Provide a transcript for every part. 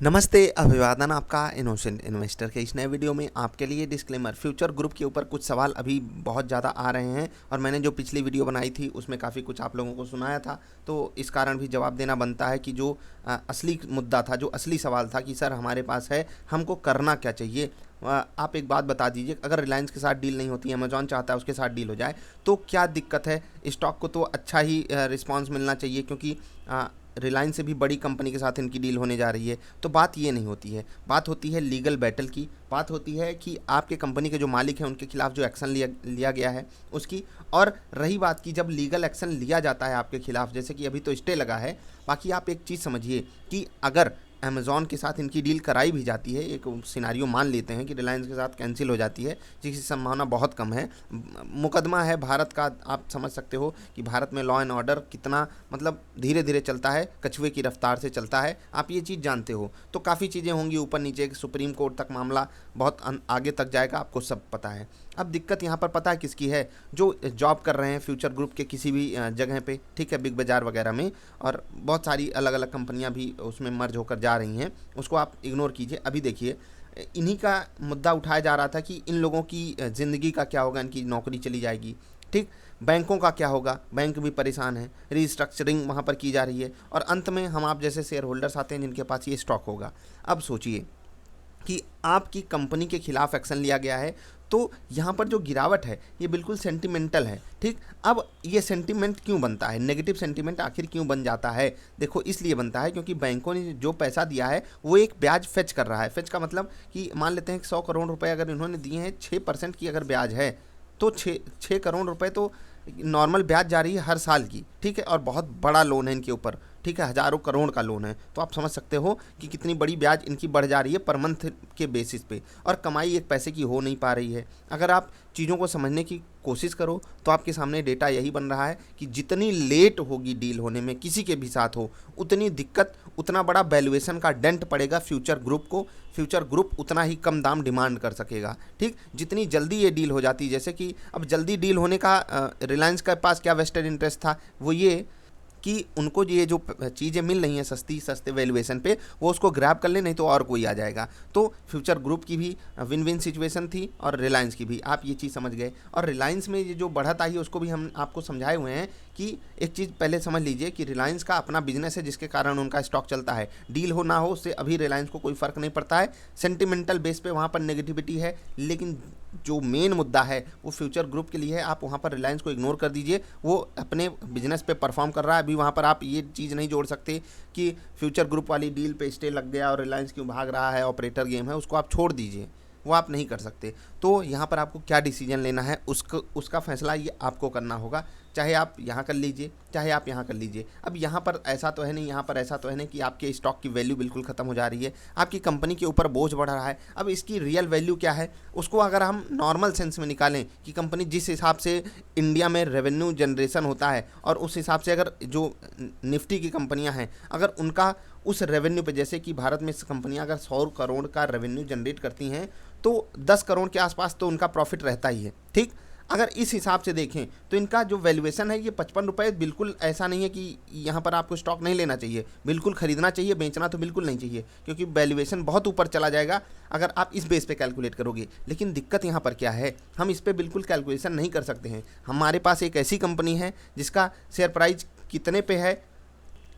नमस्ते, अभिवादन आपका इनोसेंट इन्वेस्टर के इस नए वीडियो में आपके लिए डिस्क्लेमर। फ्यूचर ग्रुप के ऊपर कुछ सवाल अभी बहुत ज़्यादा आ रहे हैं और मैंने जो पिछली वीडियो बनाई थी उसमें काफ़ी कुछ आप लोगों को सुनाया था, तो इस कारण भी जवाब देना बनता है कि जो असली मुद्दा था, जो असली सवाल था कि सर हमारे पास है, हमको करना क्या चाहिए। आप एक बात बता दीजिए, अगर रिलायंस के साथ डील नहीं होती, अमेजॉन चाहता है उसके साथ डील हो जाए, तो क्या दिक्कत है। स्टॉक को तो अच्छा ही रिस्पॉन्स मिलना चाहिए, क्योंकि रिलायंस से भी बड़ी कंपनी के साथ इनकी डील होने जा रही है। तो बात ये नहीं होती है, बात होती है लीगल बैटल की, बात होती है कि आपके कंपनी के जो मालिक हैं उनके खिलाफ जो एक्शन लिया गया है उसकी। और रही बात की जब लीगल एक्शन लिया जाता है आपके खिलाफ, जैसे कि अभी तो स्टे लगा है, बाकी आप एक चीज़ समझिए कि अगर अमेज़ॉन के साथ इनकी डील कराई भी जाती है, एक सिनारियो मान लेते हैं कि रिलायंस के साथ कैंसिल हो जाती है, जिसकी संभावना बहुत कम है। मुकदमा है भारत का, आप समझ सकते हो कि भारत में लॉ एंड ऑर्डर कितना मतलब धीरे धीरे चलता है, कछुए की रफ्तार से चलता है, आप ये चीज़ जानते हो। तो काफ़ी चीज़ें होंगी ऊपर नीचे, सुप्रीम कोर्ट तक मामला बहुत आगे तक जाएगा, आपको सब पता है। अब दिक्कत यहाँ पर पता है किसकी है, जो जॉब कर रहे हैं फ्यूचर ग्रुप के किसी भी जगह पे, ठीक है, बिग बाज़ार वगैरह में, और बहुत सारी अलग अलग कंपनियां भी उसमें मर्ज होकर जा रही हैं, उसको आप इग्नोर कीजिए। अभी देखिए, इन्हीं का मुद्दा उठाया जा रहा था कि इन लोगों की ज़िंदगी का क्या होगा, इनकी नौकरी चली जाएगी, ठीक। बैंकों का क्या होगा, बैंक भी परेशान है, रीस्ट्रक्चरिंग वहाँ पर की जा रही है, और अंत में हम आप जैसे शेयर होल्डर्स आते हैं जिनके पास ये स्टॉक होगा। अब सोचिए कि आपकी कंपनी के खिलाफ एक्शन लिया गया है, तो यहाँ पर जो गिरावट है ये बिल्कुल सेंटिमेंटल है, ठीक। अब ये सेंटिमेंट क्यों बनता है, नेगेटिव सेंटिमेंट आखिर क्यों बन जाता है? देखो, इसलिए बनता है क्योंकि बैंकों ने जो पैसा दिया है वो एक ब्याज फेच कर रहा है। फेच का मतलब कि मान लेते हैं कि 100 करोड़ रुपए अगर इन्होंने दिए हैं, 6% की अगर ब्याज है, तो 6 करोड़ रुपए तो नॉर्मल ब्याज जा रही है हर साल की, ठीक है, और बहुत बड़ा लोन है इनके ऊपर, ठीक है, हज़ारों करोड़ का लोन है। तो आप समझ सकते हो कि कितनी बड़ी ब्याज इनकी बढ़ जा रही है पर मंथ के बेसिस पे, और कमाई एक पैसे की हो नहीं पा रही है। अगर आप चीज़ों को समझने की कोशिश करो तो आपके सामने डेटा यही बन रहा है कि जितनी लेट होगी डील होने में किसी के भी साथ हो, उतनी दिक्कत, उतना बड़ा वैल्यूएशन का डेंट पड़ेगा फ्यूचर ग्रुप को। फ्यूचर ग्रुप उतना ही कम दाम डिमांड कर सकेगा, ठीक। जितनी जल्दी ये डील हो जाती, जैसे कि अब जल्दी डील होने का रिलायंस के पास क्या वेस्टेड इंटरेस्ट था, वो ये कि उनको ये जो चीज़ें मिल रही हैं सस्ते वैल्यूएशन पे, वो उसको ग्रैब कर ले, नहीं तो और कोई आ जाएगा। तो फ्यूचर ग्रुप की भी विन विन सिचुएशन थी और रिलायंस की भी, आप ये चीज़ समझ गए। और रिलायंस में ये जो बढ़त आई है उसको भी हम आपको समझाए हुए हैं कि एक चीज़ पहले समझ लीजिए कि रिलायंस का अपना बिजनेस है जिसके कारण उनका स्टॉक चलता है। डील हो ना हो उससे अभी रिलायंस को कोई फ़र्क नहीं पड़ता है, सेंटिमेंटल बेस पे वहाँ पर नेगेटिविटी है, लेकिन जो मेन मुद्दा है वो फ्यूचर ग्रुप के लिए है। आप वहाँ पर रिलायंस को इग्नोर कर दीजिए, वो अपने बिजनेस पे परफॉर्म कर रहा है। अभी वहाँ पर आप ये चीज़ नहीं जोड़ सकते कि फ्यूचर ग्रुप वाली डील पे स्टे लग गया और रिलायंस क्यों भाग रहा है, ऑपरेटर गेम है, उसको आप छोड़ दीजिए, वो आप नहीं कर सकते। तो यहाँ पर आपको क्या डिसीजन लेना है उसका फैसला ये आपको करना होगा, चाहे आप यहाँ कर लीजिए चाहे आप यहाँ कर लीजिए। अब यहाँ पर ऐसा तो है नहीं, यहाँ पर ऐसा तो है नहीं कि आपके स्टॉक की वैल्यू बिल्कुल ख़त्म हो जा रही है, आपकी कंपनी के ऊपर बोझ बढ़ रहा है। अब इसकी रियल वैल्यू क्या है, उसको अगर हम नॉर्मल सेंस में निकालें कि कंपनी जिस हिसाब से इंडिया में रेवेन्यू जनरेशन होता है और उस हिसाब से अगर जो निफ्टी की कंपनियां हैं, अगर उनका उस रेवेन्यू पे, जैसे कि भारत में कंपनियां अगर 100 करोड़ का रेवेन्यू जनरेट करती हैं तो 10 करोड़ के आसपास तो उनका प्रॉफिट रहता ही है, ठीक। अगर इस हिसाब से देखें तो इनका जो वैल्यूएशन है ये 55 रुपये, बिल्कुल ऐसा नहीं है कि यहाँ पर आपको स्टॉक नहीं लेना चाहिए, बिल्कुल खरीदना चाहिए, बेचना तो बिल्कुल नहीं चाहिए, क्योंकि वैल्यूएशन बहुत ऊपर चला जाएगा अगर आप इस बेस पे कैलकुलेट करोगे। लेकिन दिक्कत यहाँ पर क्या है, हम इस पर बिल्कुल कैलकुलेशन नहीं कर सकते हैं। हमारे पास एक ऐसी कंपनी है जिसका शेयर प्राइस कितने पे है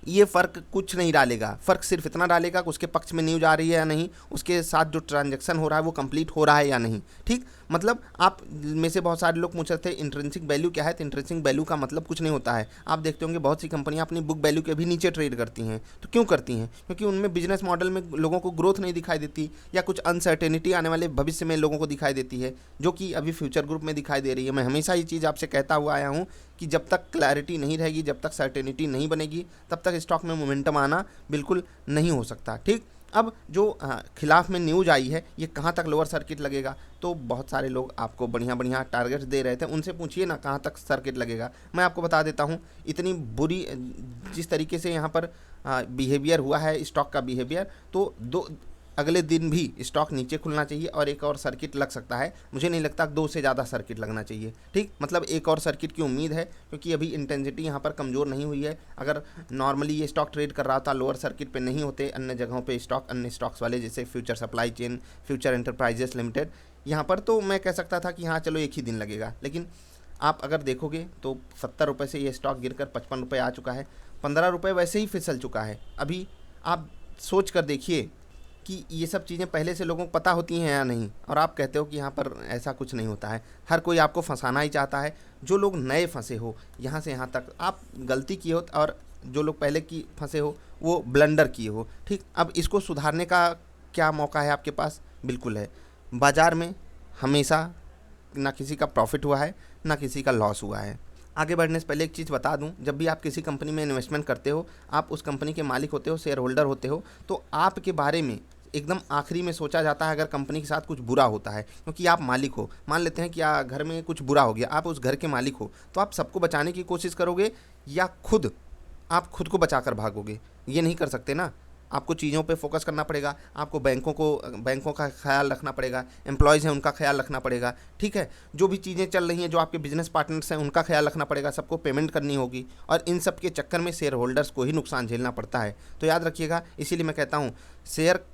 ये फ़र्क कुछ नहीं डालेगा, फ़र्क सिर्फ इतना डालेगा कि उसके पक्ष में न्यूज आ रही है या नहीं, उसके साथ जो ट्रांजैक्शन हो रहा है वो कंप्लीट हो रहा है या नहीं, ठीक। मतलब आप में से बहुत सारे लोग पूछ रहे थे इंट्रिंसिक वैल्यू क्या है, तो इंट्रिंसिक वैल्यू का मतलब कुछ नहीं होता है। आप देखते होंगे बहुत सी कंपनियां अपनी बुक वैल्यू के भी नीचे ट्रेड करती हैं, तो क्यों करती हैं? क्योंकि उनमें बिजनेस मॉडल में लोगों को ग्रोथ नहीं दिखाई देती, या कुछ अनसर्टेनिटी आने वाले भविष्य में लोगों को दिखाई देती है, जो कि अभी फ्यूचर ग्रुप में दिखाई दे रही है। मैं हमेशा ये चीज़ आपसे कहता हुआ आया हूँ कि जब तक क्लैरिटी नहीं रहेगी, जब तक सर्टेनिटी नहीं बनेगी, तब तक स्टॉक में मोमेंटम आना बिल्कुल नहीं हो सकता, ठीक। अब जो खिलाफ में न्यूज आई है ये कहाँ तक लोअर सर्किट लगेगा, तो बहुत सारे लोग आपको बढ़िया बढ़िया टारगेट्स दे रहे थे, उनसे पूछिए ना कहाँ तक सर्किट लगेगा। मैं आपको बता देता हूँ, इतनी बुरी जिस तरीके से यहाँ पर बिहेवियर हुआ है, स्टॉक का बिहेवियर, तो अगले दिन भी स्टॉक नीचे खुलना चाहिए और एक और सर्किट लग सकता है। मुझे नहीं लगता 2 से ज़्यादा सर्किट लगना चाहिए, ठीक, मतलब एक और सर्किट की उम्मीद है, क्योंकि अभी इंटेंसिटी यहाँ पर कमज़ोर नहीं हुई है। अगर नॉर्मली ये स्टॉक ट्रेड कर रहा था लोअर सर्किट पे नहीं होते अन्य जगहों पे स्टॉक, अन्य स्टॉक्स वाले जैसे future supply chain, future enterprises limited, यहाँ पर तो मैं कह सकता था कि हाँ चलो एक ही दिन लगेगा। लेकिन आप अगर देखोगे तो 70 रुपये से ये स्टॉक गिरकर 55 रुपये आ चुका है, 15 रुपये वैसे ही फिसल चुका है। अभी आप सोच कर देखिए कि ये सब चीज़ें पहले से लोगों को पता होती हैं या नहीं, और आप कहते हो कि यहाँ पर ऐसा कुछ नहीं होता है। हर कोई आपको फंसाना ही चाहता है। जो लोग नए फंसे हो यहाँ से यहाँ तक आप गलती किए हो, और जो लोग पहले की फंसे हो वो ब्लंडर किए हो, ठीक। अब इसको सुधारने का क्या मौका है आपके पास? बिल्कुल है। बाज़ार में हमेशा ना किसी का प्रॉफिट हुआ है ना किसी का लॉस हुआ है। आगे बढ़ने से पहले एक चीज़ बता दूं, जब भी आप किसी कंपनी में इन्वेस्टमेंट करते हो, आप उस कंपनी के मालिक होते हो, शेयर होल्डर होते हो, तो आपके बारे में एकदम आखिरी में सोचा जाता है अगर कंपनी के साथ कुछ बुरा होता है, क्योंकि आप मालिक हो। मान लेते हैं कि घर में कुछ बुरा हो गया, आप उस घर के मालिक हो, तो आप सबको बचाने की कोशिश करोगे या आप खुद को बचा कर भागोगे? ये नहीं कर सकते ना। आपको चीज़ों पे फोकस करना पड़ेगा, आपको बैंकों का ख्याल रखना पड़ेगा, एम्प्लॉयज़ हैं उनका ख्याल रखना पड़ेगा, ठीक है। जो भी चीज़ें चल रही हैं, जो आपके बिजनेस पार्टनर्स हैं उनका ख्याल रखना पड़ेगा, सबको पेमेंट करनी होगी, और इन सब के चक्कर में शेयर होल्डर्स को ही नुकसान झेलना पड़ता है। तो याद रखिएगा, इसीलिए मैं कहता हूँ शेयर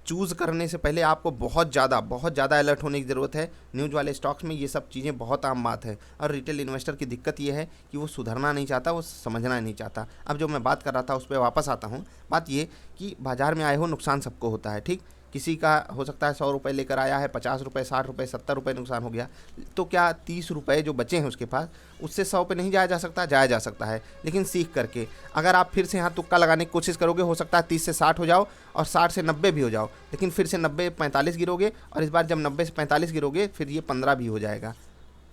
चूज़ करने से पहले आपको बहुत ज़्यादा अलर्ट होने की ज़रूरत है। न्यूज़ वाले स्टॉक्स में ये सब चीज़ें बहुत आम बात है, और रिटेल इन्वेस्टर की दिक्कत ये है कि वो सुधरना नहीं चाहता, वो समझना नहीं चाहता। अब जो मैं बात कर रहा था उस पर वापस आता हूँ। बात ये कि बाज़ार में आए हो नुकसान सबको होता है, ठीक। किसी का हो सकता है 100 रुपये लेकर आया है, 50 रुपये, 60 रुपये, 70 रुपये नुकसान हो गया, तो क्या 30 रुपये जो बचे हैं उसके पास, उससे 100 पे नहीं जाया जा सकता? जाया जा सकता है, लेकिन सीख करके। अगर आप फिर से यहाँ तुक्का लगाने की कोशिश करोगे, हो सकता है 30 से 60 हो जाओ और 60 से 90 भी हो जाओ, लेकिन फिर से 90-45 गिरोगे, और इस बार जब 90 से 45 गिरोगे फिर ये 15 भी हो जाएगा।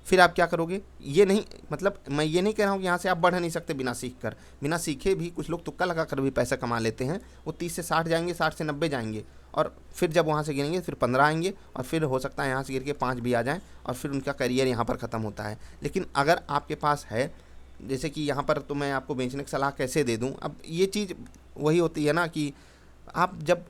फिर आप क्या करोगे? ये नहीं, मतलब मैं ये नहीं कह रहा हूँ कि यहाँ से आप बढ़ नहीं सकते बिना सीखे भी कुछ लोग तुक्का लगा कर भी पैसा कमा लेते हैं। वो 30 से 60 जाएंगे, 60 से 90 जाएंगे, और फिर जब वहाँ से गिरेंगे फिर 15 आएंगे, और फिर हो सकता है यहाँ से गिर के 5 भी आ जाएँ, और फिर उनका करियर यहाँ पर ख़त्म होता है। लेकिन अगर आपके पास है, जैसे कि यहाँ पर, तो मैं आपको बेचने की सलाह कैसे दे दूँ? अब ये चीज़ वही होती है ना कि आप जब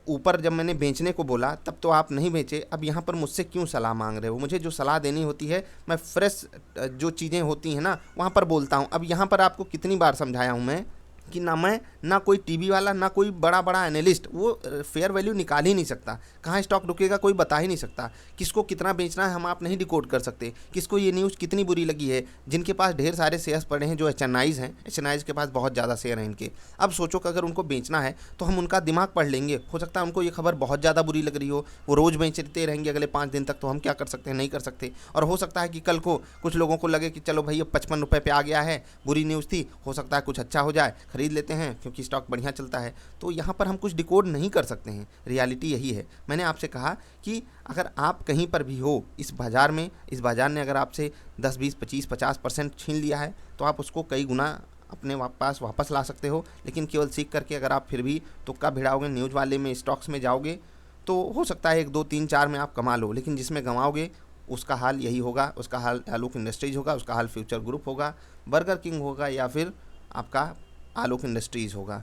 मैंने बेचने को बोला तब तो आप नहीं बेचे, अब यहाँ पर मुझसे क्यों सलाह मांग रहे हो? मुझे जो सलाह देनी होती है, मैं फ्रेश जो चीज़ें होती हैं ना वहाँ पर बोलता हूँ। अब यहाँ पर आपको कितनी बार समझाया हूँ मैं कि ना कोई टीवी वाला, ना कोई बड़ा एनालिस्ट वो फेयर वैल्यू निकाल ही नहीं सकता। कहाँ स्टॉक रुकेगा कोई बता ही नहीं सकता, किसको कितना बेचना है हम आप नहीं डिकोड कर सकते, किसको ये न्यूज़ कितनी बुरी लगी है। जिनके पास ढेर सारे शेयर्स पड़े हैं, जो एचएनआईज हैं, एचएनआईज के पास बहुत ज़्यादा शेयर हैं इनके। अब सोचो कि अगर उनको बेचना है तो हम उनका दिमाग पढ़ लेंगे, हो सकता है उनको ये खबर बहुत ज़्यादा बुरी लग रही हो, वो रोज़ बेचते रहेंगे अगले 5 दिन तक, तो हम क्या कर सकते हैं? नहीं कर सकते। और हो सकता है कि कल को कुछ लोगों को लगे कि चलो भाई अब 55 रुपये पे आ गया है, बुरी न्यूज़ थी, हो सकता है कुछ अच्छा हो जाए, खरीद लेते हैं क्योंकि स्टॉक बढ़िया चलता है। तो यहाँ पर हम कुछ डिकोड नहीं कर सकते हैं, रियलिटी यही है। मैंने आपसे कहा कि अगर आप कहीं पर भी हो इस बाज़ार में, इस बाज़ार ने अगर आपसे 10, 20, 25, 50% छीन लिया है, तो आप उसको कई गुना अपने पास वापस ला सकते हो। लेकिन केवल सीख करके अगर आप फिर भी तुक्का भिड़ाओगे, न्यूज़ वाले में, स्टॉक्स में जाओगे, तो हो सकता है 1, 2, 3, 4 में आप कमा लो, लेकिन जिसमें गंवाओगे उसका हाल यही होगा। उसका हाल आलोक इंडस्ट्रीज़ होगा, उसका हाल फ्यूचर ग्रुप होगा, बर्गर किंग होगा, या फिर आपका आलोक इंडस्ट्रीज़ होगा।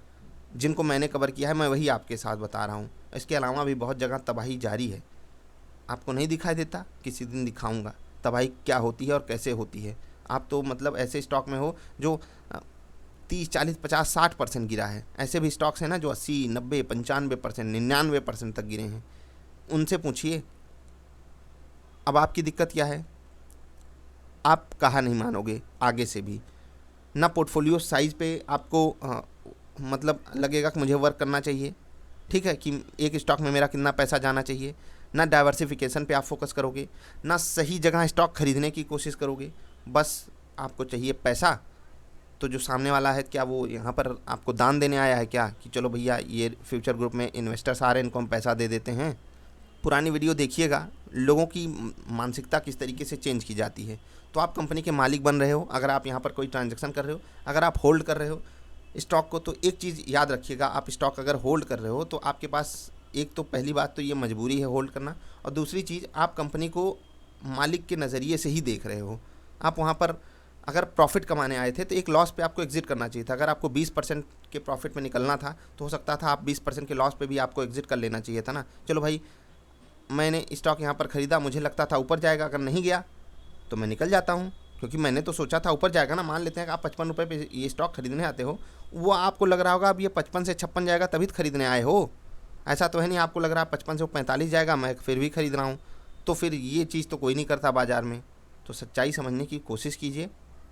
जिनको मैंने कवर किया है मैं वही आपके साथ बता रहा हूँ। इसके अलावा भी बहुत जगह तबाही जारी है, आपको नहीं दिखाई देता, किसी दिन दिखाऊंगा तबाही क्या होती है और कैसे होती है। आप तो मतलब ऐसे स्टॉक में हो जो 30, 40, 50, 60% गिरा है। ऐसे भी स्टॉक्स हैं ना जो 80, 90, 95%, 99% तक गिरे हैं। उनसे पूछिए अब आपकी दिक्कत क्या है। आप कहा नहीं मानोगे आगे से भी। ना पोर्टफोलियो साइज़ पे आपको मतलब लगेगा कि मुझे वर्क करना चाहिए, ठीक है, कि एक स्टॉक में मेरा कितना पैसा जाना चाहिए। ना डाइवर्सिफिकेशन पे आप फोकस करोगे, ना सही जगह स्टॉक खरीदने की कोशिश करोगे। बस आपको चाहिए पैसा। तो जो सामने वाला है, क्या वो यहाँ पर आपको दान देने आया है क्या, कि चलो भैया ये फ्यूचर ग्रुप में इन्वेस्टर्स आ रहे हैं, इनको हम पैसा दे देते हैं? पुरानी वीडियो देखिएगा, लोगों की मानसिकता किस तरीके से चेंज की जाती है। तो आप कंपनी के मालिक बन रहे हो, अगर आप यहाँ पर कोई ट्रांजैक्शन कर रहे हो, अगर आप होल्ड कर रहे हो स्टॉक को, तो एक चीज़ याद रखिएगा, आप स्टॉक अगर होल्ड कर रहे हो तो आपके पास एक तो पहली बात तो ये मजबूरी है होल्ड करना, और दूसरी चीज़ आप कंपनी को मालिक के नज़रिए से ही देख रहे हो। आप वहाँ पर अगर प्रॉफिट कमाने आए थे तो एक लॉस पे आपको एग्जिट करना चाहिए था। अगर आपको 20% के प्रॉफिट में निकलना था तो हो सकता था आप 20% के लॉस पे भी आपको एग्जिट कर लेना चाहिए था ना। चलो भाई, मैंने स्टॉक यहाँ पर ख़रीदा, मुझे लगता था ऊपर जाएगा, अगर नहीं गया तो मैं निकल जाता हूँ, क्योंकि मैंने तो सोचा था ऊपर जाएगा ना। मान लेते हैं कि आप 55 रुपये पे ये स्टॉक खरीदने आते हो, वो आपको लग रहा होगा अब ये 55 से 56 जाएगा तभी तो खरीदने आए हो। ऐसा तो है नहीं आपको लग रहा है 55 से 45 जाएगा, मैं फिर भी खरीद रहा हूँ। तो फिर ये चीज़ तो कोई नहीं करता बाज़ार में। तो सच्चाई समझने की कोशिश कीजिए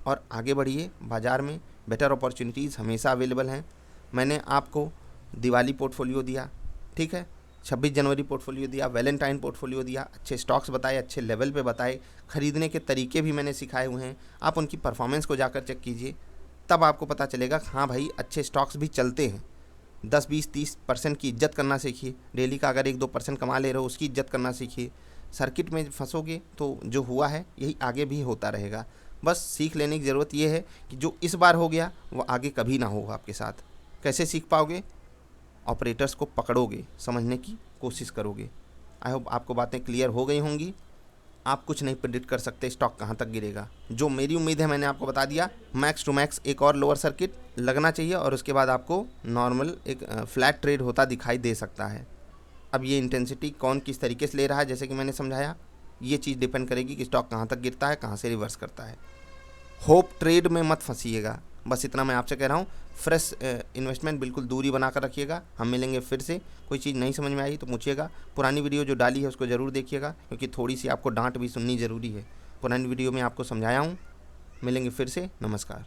और आगे बढ़िए। बाज़ार में बेटर अपॉर्चुनिटीज़ हमेशा अवेलेबल हैं। मैंने आपको दिवाली पोर्टफोलियो दिया, ठीक है, 26 जनवरी पोर्टफोलियो दिया, वैलेंटाइन पोर्टफोलियो दिया, अच्छे स्टॉक्स बताए, अच्छे लेवल पे बताए, ख़रीदने के तरीके भी मैंने सिखाए हुए हैं। आप उनकी परफॉर्मेंस को जाकर चेक कीजिए, तब आपको पता चलेगा हाँ भाई अच्छे स्टॉक्स भी चलते हैं। 10, 20, 30% की इज्जत करना सीखिए। डेली का अगर 1-2% कमा ले रहे हो उसकी इज्जत करना सीखिए। सर्किट में फंसोगे तो जो हुआ है यही आगे भी होता रहेगा। बस सीख लेने की ज़रूरत ये है कि जो इस बार हो गया वो आगे कभी ना हो आपके साथ। कैसे सीख पाओगे? ऑपरेटर्स को पकड़ोगे, समझने की कोशिश करोगे। आई होप आपको बातें क्लियर हो गई होंगी। आप कुछ नहीं प्रेडिक्ट कर सकते स्टॉक कहाँ तक गिरेगा। जो मेरी उम्मीद है मैंने आपको बता दिया। मैक्स टू मैक्स एक और लोअर सर्किट लगना चाहिए और उसके बाद आपको नॉर्मल एक फ्लैट ट्रेड होता दिखाई दे सकता है। अब ये इंटेंसिटी कौन किस तरीके से ले रहा है, जैसे कि मैंने समझाया, ये चीज़ डिपेंड करेगी कि स्टॉक कहाँ तक गिरता है, कहाँ से रिवर्स करता है। होप ट्रेड में मत फंसीएगा, बस इतना मैं आपसे कह रहा हूँ। फ्रेश इन्वेस्टमेंट बिल्कुल दूरी बनाकर रखिएगा। हम मिलेंगे फिर से। कोई चीज़ नहीं समझ में आई तो पूछिएगा। पुरानी वीडियो जो डाली है उसको ज़रूर देखिएगा, क्योंकि थोड़ी सी आपको डांट भी सुननी ज़रूरी है। पुरानी वीडियो में आपको समझाया हूँ। मिलेंगे फिर से। नमस्कार।